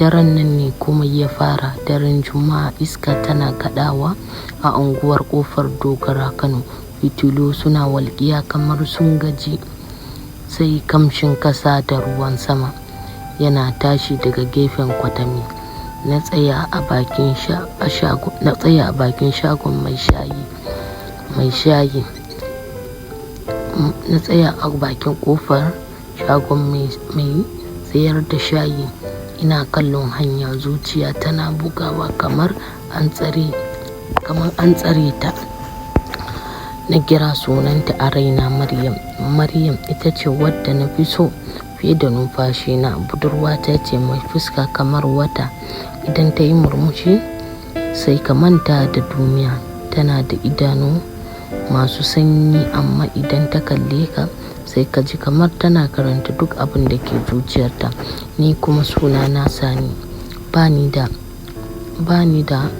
Daren nan ne komai ya fara. Daren Juma'a, iska tana kaɗawa a unguwar Ƙofar Dogara Kano. Fitilu suna walƙiya kamar sun gaji. Sai kamshin ƙasa da ruwan sama yana tashi daga gefen kwatami. Na tsaya a bakin shagon mai shayi. Na tsaya a bakin ƙofar shagon mai sayar da shayi. Ina kallon hanya, zuciya tana bugawa kamar an tsare ta. Na kira sunanta a raina, Maryam. Maryam ita ce wadda na fi so fiye da numfashina. Budurwa ta ce mai fuska kamar wata. Idan ta yi murmushi sai ka manta da duniya. Tana da idanu masu sanyi, amma idan ta kalle ka sai ka ji kamar tana karanta duk abin da ke zuciyarta. Ni kuma suna na Sani. Bani da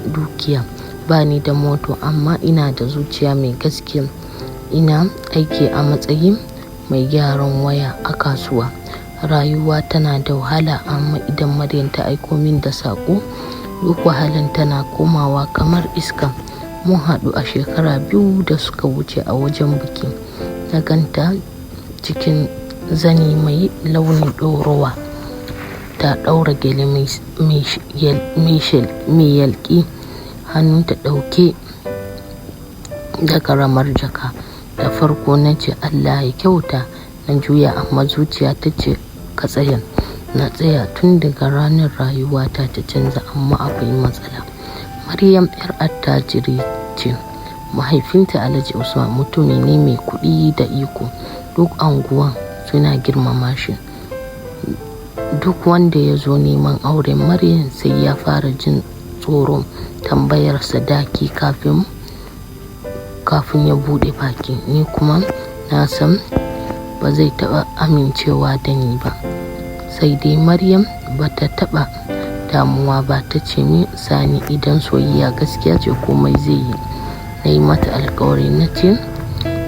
dukiya, bani da moto, amma ina da zuciya mai gaskiya. Ina aiki a matsayin mai gyaran waya a kasuwa. Rayuwa tana da wahala, amma idan Maryam ta aiko min da saƙo, duk wahalan tana komawa kamar iska. Mun haɗu a shekara 2 da suka wuce a wajen biki. Na ganta cikin zani mai launin ɗorowa. Ta ɗaura gele mai yalƙi, hannunta ɗauke da ƙaramar jaka. Da farko na ce Allah ya kyauta. Na juya, amma zuciya ta ce ka tsaya. Na tsaya. Tun daga ranar rayuwata ta canza, amma akwai matsala. Maryam 'yar attajiri ce. Mahaifinta Alhaji Usman mutumi ne mai kuɗi da iko. Duk anguwan suna girmama shi. Duk wanda ya zo neman auren Maryam sai ya fara jin tsoron tambayar sadaki kafin ya buɗe baki. Ni kuma na san ba zai taɓa amincewa da ni ba. Sai dai Maryam ba ta taɓa damuwa ba. Ta ce min, Sani, idan soyayya gaskiya ce komai zai yi. Na yi mata alkawari, na ce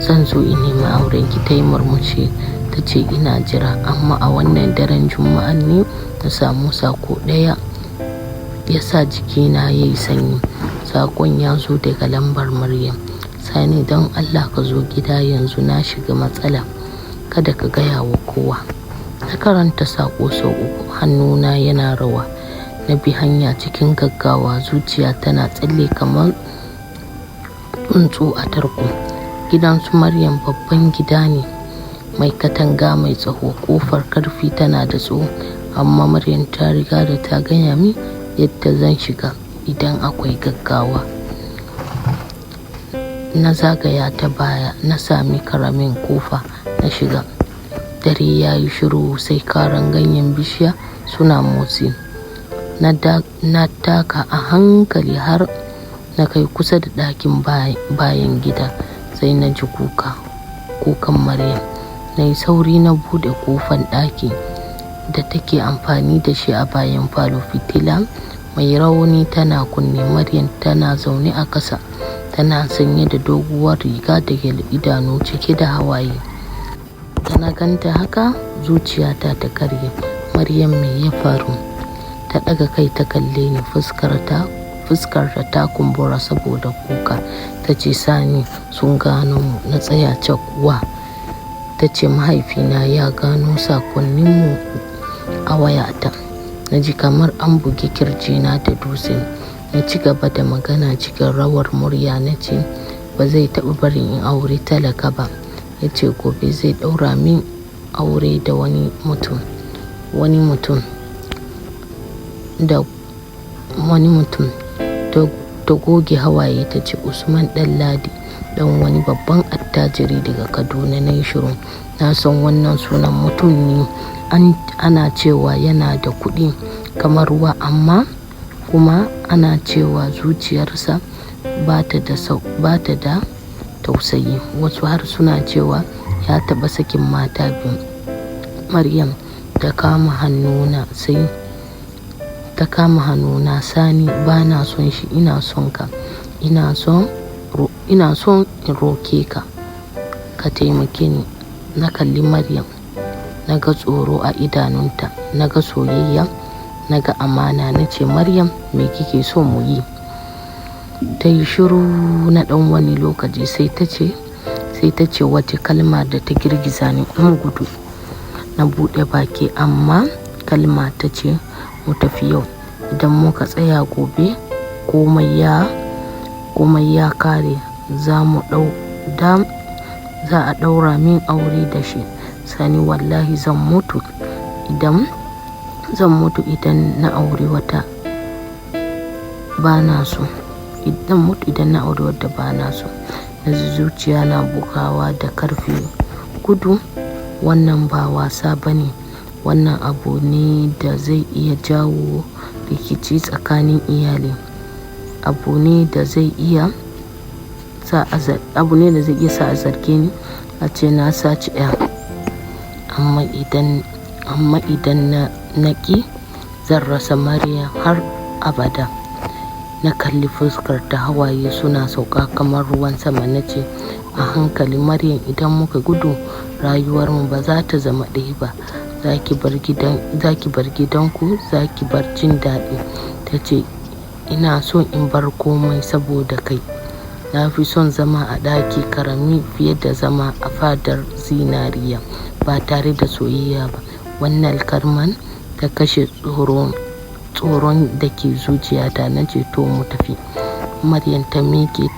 zan zo in nemi auren ki. Ta yi murmushi ta ce ina jira. Amma a wannan daren Juma'a ne na samu sako ɗaya ya sa jikina ya yi sanyi. Sakon ya zo daga lambar Maryam. Sani, don Allah ka zo gida yanzu, na shiga matsala. Kada ka gaya wa kowa. Na karanta sako sau 3, hannuna yana rawa. Na bi hanya cikin gaggawa, zuciya tana tsalle kamar tsuntsu a tarko. Gidan su Maryam babban gida ne mai katanga mai tsaho. Ƙofar karfi tana da tsawo, amma Maryam ta riga da ta gaya min yadda zan shiga idan akwai gaggawa. Na zagaya ta baya, na sami karamin kofa na shiga. Dare ya yi shiru, sai karan ganyen bishiya suna motsi. Na taka a hankali har na kai kusa da ɗakin bayan gida. Sai na ji kukan Maryam. Na yi sauri na buɗe ƙofar ɗaki da take amfani da shi a bayan falo. Fitila mai rauni tana kunne. Maryam tana zaune a ƙasa, tana sanye da doguwar riga da idanu cike da hawaye. Da na ganta haka, zuciyata ta karye. Maryam, me ya faru? Ta ɗaga kai ta kalle ni. Fuskarta ta kumbura saboda kuka. Ta ce, Sani, sun gano mu. Na tsaya cak kuwa. Ta ce mahaifina ya gano sakonninmu a wayata. Na ji kamar an bugi kirjina da dutse. Na ci gaba da magana cikin rawar murya. Na ce ba zai taɓa barin in aure talaka ba. Ya ce gobe zai ɗaura min aure da wani mutum. Ta goge hawaye ta ce Usman Ɗanladi, dan wani babban attajiri daga Kaduna. Na yi shiru. Na san wannan sunan mutum ne. Ana cewa yana da kuɗi kamar ruwa, amma kuma ana cewa zuciyarsa ba ta da tausayi. Wasu har suna cewa ya taɓa sakin mata 2. Maryam ta kama hannuna. Sani, ba na son shi, ina son ka. Ina son in roke ka taimake ni. Na kalli Maryam, na ga tsoro a idanunta, na ga soyayya na ga amana na ce Maryam me kike so mu yi? Ta yi shiru na ɗan wani lokaci sai ta ce wace kalma da ta girgiza ni in gudu. Na buɗe baki amma kalma ta ce mu tafi yau, idan muka tsaya gobe komai ya kare za a ɗaura min aure da shi. Sani wallahi zan mutu idan na aure wata bana so. Na ji zuciya na bugawa da karfi. Gudu wannan ba wasa bane, wannan abu ne da zai iya jawo rikici tsakanin iyali, abu ne da zai iya sa a zarge ni a ce na saci ya. Amma idan na ƙi zan rasa Maryam har abada. Na kalli fuskar ta, hawaye suna sauka kamar ruwan sama. Na ce a hankali, Maryam idan muka gudu rayuwarmu ba za ta zama ɗaya ba. Za ki bar gidanku, za ki bar jin daɗi. Ta ce ina so in bar komai saboda kai. Na fi son zama a ɗaki karami fiye da zama a fadar zinariya ba tare da soyayya ba. Wannan kalman ta kashe tsoron da ke zuciyata. Na ce to mu tafi. Maryam ta miƙe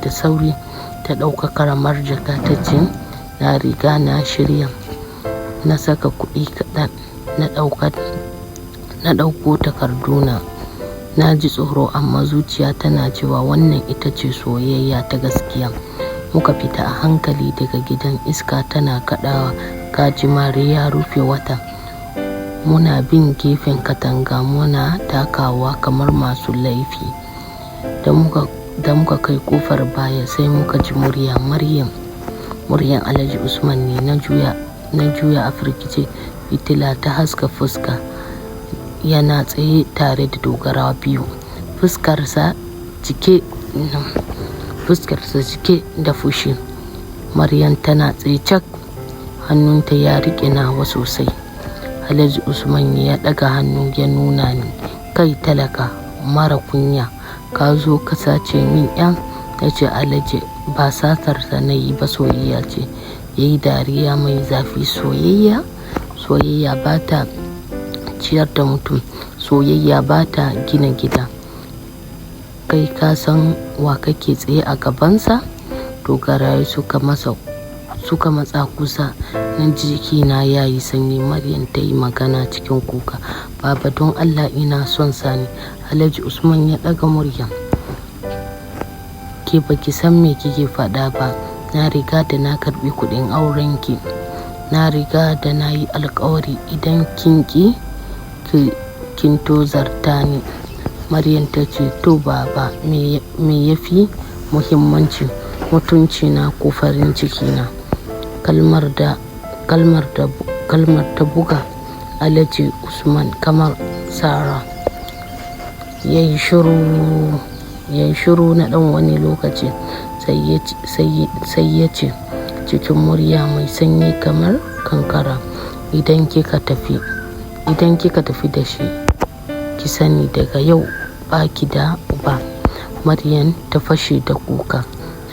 da sauri ta ɗauka karamar jaka ta ce na riga na shirya. Na saka kuɗi kaɗan na ɗauko takarduna. Na ji tsoro amma zuciya tana cewa wannan ita ce soyayya ta gaskiya. Muka fita a hankali daga gidan, iska tana kaɗawa, gajimare ya rufe wata. Muna bin gefen katanga muna takawa kamar masu laifi. Da muka kai kofar baya sai muka ji muryan Alhaji Usman ne. Na juya a firgice, fitila ta haska fuska. Yana tsaye tare da dogarawa biyu, fuskarsa cike da fushi. Maryam tana tsaye cak, hannunta ya riƙe nawa sosai. Alhaji Usman ya ɗaga hannu ya nuna ni. Kai talaka mara kunya, ka zo ka sace min yan? Ta ce Alhaji ba satarsa na yi ba, soyayya ce. Ya yi dariya mai zafi. Soyayya ba ta ciyar da mutum, soyayya ba ta gina gida. Kai ka san wa kake tsaye a gabansa? Dogaraye suka matsa kusa. Na jikina ya yi sanyi. Maryam ta yi magana cikin kuka. Baba don Allah ina son Sani. Alhaji Usman ya ɗaga murya. Ke baki san me kike faɗa ba. Na riga da na karɓi kuɗin aurenki. Na riga da na yi alƙawari idan kin tozarta ni. Maryam ta ce to baba me yafi muhimmanci, mutunci na ko farin ciki na? Kalmar ta buga Alhaji Usman kamar sara. Yayi shiru na ɗan wani lokaci sai ya ce cikin murya mai sanyi kamar kankara, idan kika tafi da shi ki sani daga yau baki da uba. Maryam ta fashe da kuka.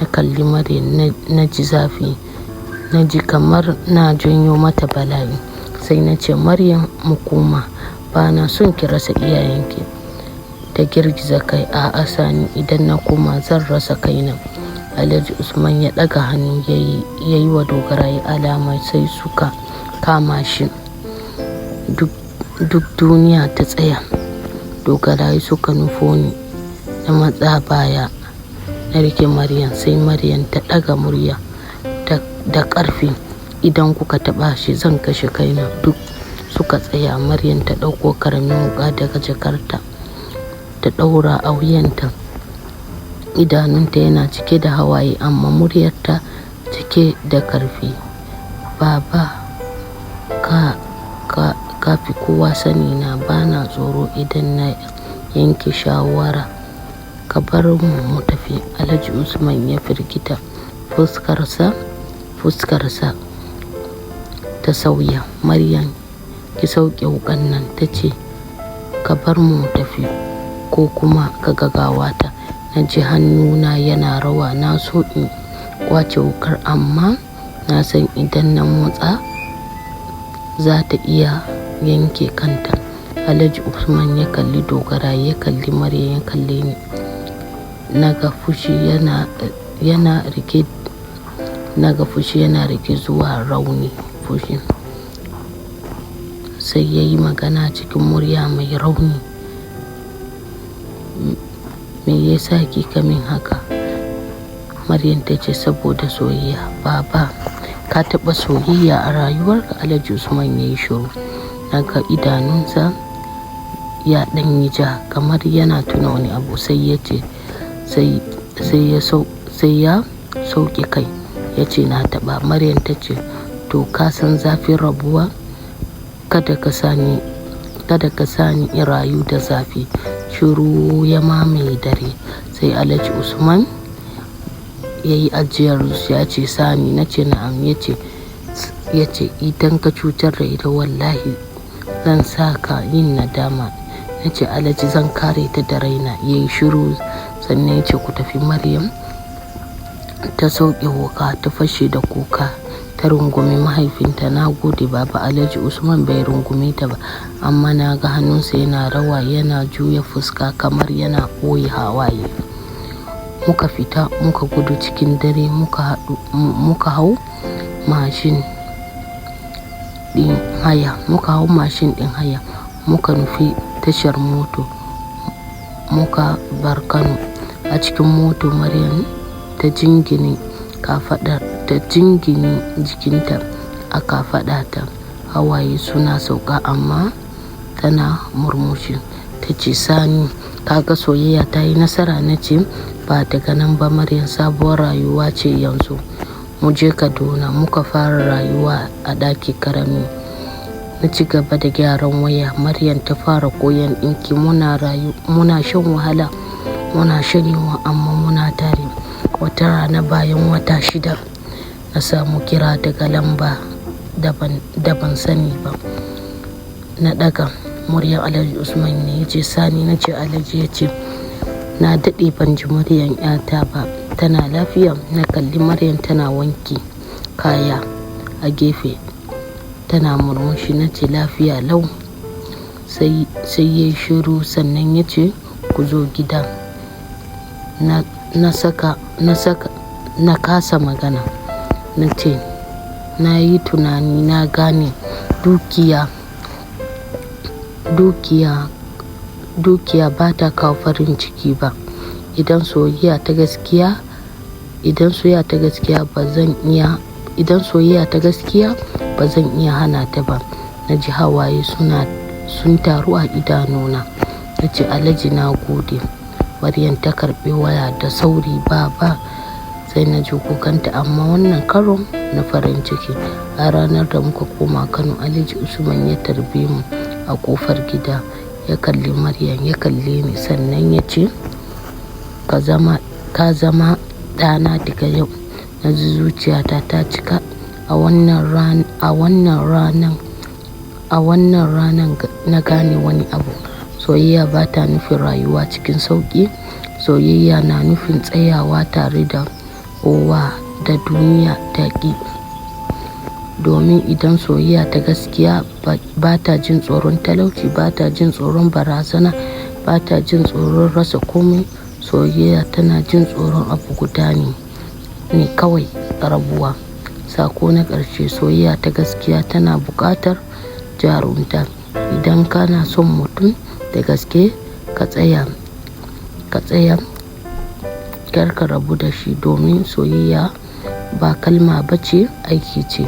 Na kalli Maryam na ji zafi, na ji kamar na janyo mata bala'i. Sai na ce Maryam mu koma, ba na son ki rasa iyayenki. Ta girgiza kai. A'a Sani, idan na koma zan rasa kaina. Alhaji Usman ya ɗaga hannu ya yi wa dogaraye alama sai suka kama shi. Duk duniya ta tsaya. Dogaraye suka nufo ni. Na matsa baya na rike Maryam. Sai Maryam ta ɗaga murya da ƙarfi, idan kuka taɓa shi zan kashe kaina. Duk suka tsaya. Maryam ta ɗauko karamin wuƙa daga jakarta ta ɗaura a wuyanta. Idanunta yana cike da hawaye amma muryarta cike da ƙarfi. Baba ka fi kowa sani na, bana tsoro idan na yanke shawara. Ka bar mu tafi. Alhaji Usman ya firgita. Fuskarsa ta sauya. Maryam ki sauke wukan nan. Ta ce ka bar mu tafi ko kuma ka gagawata. Na ji hannuna yana rawa, na so in kwace wukar amma na san idan na motsa za ta iya yanke kanta. Alhaji Usman ya kalli Dogara, ya kalli Maryam, ya kalli ni. Naga fushi yana rike zuwa rauni fushi. Sai ya yi magana cikin murya mai rauni. Me yasa kika min haka? Maryam ta ce saboda soyayya. Baba, ka taɓa soyayya a rayuwarka? Alhaji Usman ya yi shiru. Naga idanunsa ya ɗan yi ja kamar yana tuna wani abu. Sai ya ce sai ya sauke kai ya ce na taɓa. Maryam ta ce to ka san zafin rabuwa? Kada ka sani in rayu da zafi. Shiru ya mamaye dare. Sai Alhaji Usman ya yi ajiyar zuciya, ya ce Sani. Na ce na'am. Ya ce idan ka cutar da ita wallahi zan sa ka yin nadama. Na ce Alhaji zan kare ta da raina. Ya yi shiru sannan ya ce ku tafi. Maryam ta sauke wuka, ta fashe da kuka, ta rungumi mahaifinta. Na gode baba. Alhaji Usman bai rungume ta ba amma na ga hannunsa yana rawa, yana juya fuska kamar yana ɓoye hawaye. Muka fita muka gudu cikin dare, muka hau mashin ɗin haya muka nufi tashar moto muka bar Kano. A cikin moto Maryam ta jingine jikinta a kafaɗata. Hawaye suna sauka amma tana murmushi. Ta ce Sani, kaga soyayya ta yi nasara. Na ce ba daga nan ba Maryam, sabuwar rayuwa ce yanzu. Mu je Kaduna. Muka fara rayuwa a ɗaki karami. Na ci gaba da gyaran waya. Maryam ta fara koyon ɗinki. Muna shan wahala, muna shan yunwa amma muna tare. Wata rana bayan wata 6 na samu kira daga lamba da ban sani ba. Na ɗaga. Muryar Alhaji Usman ne. Ya ce Sani. Na ce Alhaji. Ya ce na daɗe ban ji muryar ƴata ba, tana lafiya? Na kalli Maryam tana wanki kaya a gefe tana murmushi. Na ce lafiya lau. Sai ya yi shiru sannan ya ce ku zo gida. Na kasa magana. Na ce na yi tunani, na gane dukiya ba ta kawo farin ciki ba. Idan soyayya ta gaskiya ba zan iya hana ta ba. Na ji hawaye sun taru a idanuna. Na ce Alhaji na gode. Maryam ta karɓi waya da sauri. Baba. Sai na ji kukanta amma wannan karon na farin ciki. A ranar da muka koma Kano, Alhaji Usman ya tarbe mu a kofar gida. Ya kalli Maryam, ya kalle ni sannan ya ce ka zama ɗana daga yau. Na ji zuciyata ta cika. A wannan ranan na gane wani abu. Soyayya ba ta nufin rayuwa cikin sauƙi. Soyayya na nufin tsayawa tare da kowa da duniya ta ƙi. Domin idan soyayya ta gaskiya ba ta jin tsoron talauci, ba ta jin tsoron barazana, ba ta jin tsoron rasa komai. Soyayya tana jin tsoron abu guda ne kawai, rabuwa. Sako na ƙarshe, soyayya ta gaskiya tana buƙatar jarumta. Idan kana son mutum da gaske, ka tsaya kar ka rabu da shi, domin soyayya ba kalma bace, aiki ce.